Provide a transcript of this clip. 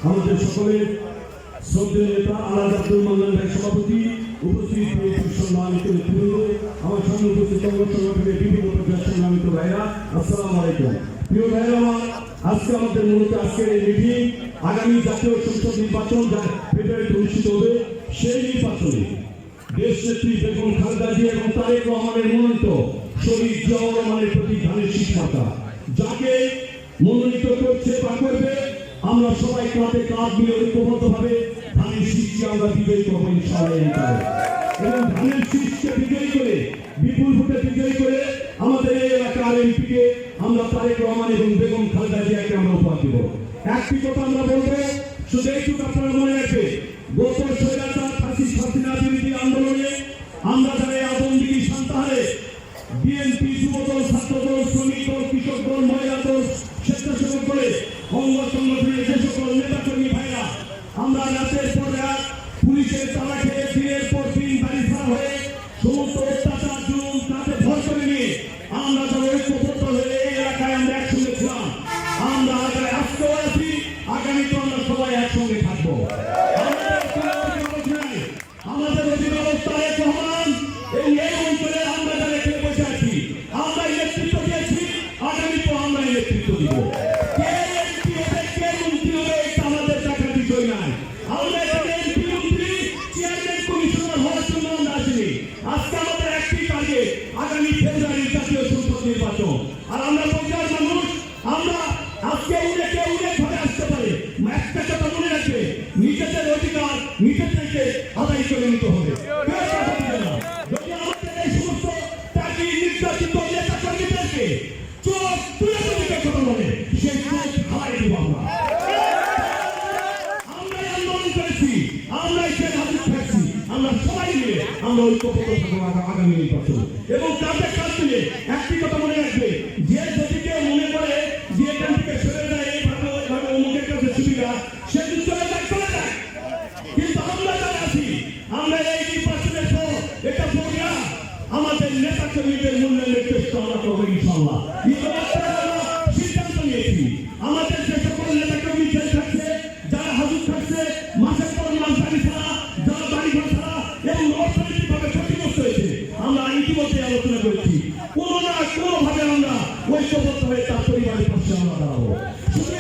আমাদের সকলের শ্রদ্ধেয় নেতা আলাদ আব্দুল মান্নান ভাই সভাপতি, উপস্থিত সম্মানিত নেতৃবৃন্দ, আমার সামনে উপস্থিত সংগঠনের বিভিন্ন পর্যায়ের সম্মানিত ভাইরা, আসসালামু আলাইকুম। প্রিয় ভাইরা আমার, আজকে আমাদের মূলত আজকের এই মিটিং আগামী জাতীয় সংসদ নির্বাচন যা ফেব্রুয়ারিতে অনুষ্ঠিত হবে, সেই নির্বাচনে দেশ নেত্রী বেগম খালেদা জিয়া এবং তারেক রহমানের মনোনীত শহীদ জিয়াউর রহমানের প্রতি ধানের শীষ মার্কা যাকে মনোনীত করছে বা করবে, আমরা সবাই কাঁধে কাঁধ মিলে ঐক্যবদ্ধভাবে ধানের শীষকে আমরা বিজয়ী করবো ইনশাআল্লাহ। এবং ধানের শীষকে বিজয়ী করে, বিপুল ভোটে বিজয়ী করে আমাদের এই এলাকার এমপিকে আমরা তারেক রহমান এবং বেগম খালেদা জিয়াকে আমরা উপহার দেব। একটি কথা আমরা বলবো, শুধু এইটুকু আপনারা মনে রাখবে, গত স্বৈরাচার ফাঁসিস্ট হাসিনা বিরোধী আন্দোলনে আমরা যারা আদমদিঘি সান্তাহারে বিএনপি, যুবদল, ছাত্রদল, শ্রমিক দল, কৃষক দল, মহিলা দল, স্বেচ্ছাসেবক দলে অঙ্গ সংগঠনের যে সকল নেতাকর্মী ভাইরা আমরা রাতের পর রাত পুলিশের তালা খেয়ে দিনের পর দিন বাড়ি ছাড়া হয়ে সমস্ত অত্যাচার জুলুম তাতে ভর করে নিয়ে আমরা যারা ঐক্যবদ্ধ হয়ে এই এলাকায় আমরা একসঙ্গে ছিলাম, আমরা আগামী আজকেও আছি, আগামী তো আমরা সবাই একসঙ্গে থাকবো। আমাদের অভিভাবক তারেক রহমান এই অঞ্চলে আমরা যারা এখানে বসে আছি, আমরা নেতৃত্ব দিয়েছি, আগামী তো আমরা নেতৃত্ব দিব। কে এমপি হবে, কে মন্ত্রী হবে, এটা আমাদের দেখার বিষয় নাই। আমরা এখানে এমপি, মন্ত্রী, চেয়ারম্যান, কমিশনার হওয়ার জন্য আমরা আসিনি। আজকে আমাদের একটি টার্গেট, আগামী ফেব্রুয়ারির জাতীয় সংসদ নির্বাচন। আর আমরা পঞ্চায়েত মানুষ, আমরা আজকে উড়ে ভাবে আসতে পারে, একটা কথা মনে রাখবে, নিজেদের অধিকার নিজেদেরকে আদায় করে নিতে হবে। যদি আমাদের এই সমস্ত টাকি নির্যাতিত নেতা কর্মীদেরকে চোখ তুলে তুলে কথা বলে, সেই চোখ হারাই দিব আমরা। আমরাই আন্দোলন করেছি, আমরাই সে হাজির থাকছি, আমরা সবাই মিলে আমরা ঐক্যবদ্ধ থাকবো আগামী নির্বাচন। এবং কাঁধে কাঁধ মিলে একটি কথা মনে রাখবে, যে যদি কেউ মনে করে যে এখান থেকে সরে যায় এইভাবে ওইভাবে অমুকের কাছে সুবিধা, সে যদি চলে যায় চলে যায়, কিন্তু আমরা যারা আছি, আমরা এই নির্বাচনের পর এটা প্রক্রিয়া আমাদের নেতা কর্মীদের মূল্যায়নের চেষ্টা আমরা করবো ইনশাআল্লাহ। সিদ্ধান্ত নিয়েছি, আমাদের যে সকল নেতা কর্মী জেল থাকছে, যারা হাজত থাকছে, মাসের পর মাস বাড়ি ছাড়া, যারা বাড়ি ঘর ছাড়া এবং অর্থনৈতিকভাবে ক্ষতিগ্রস্ত হয়েছে, আমরা ইতিমধ্যে আলোচনা করেছি, কোনো না কোনোভাবে আমরা ঐক্যবদ্ধ হয়ে তার পরিবারের পাশে আমরা দাঁড়াবো। শুধু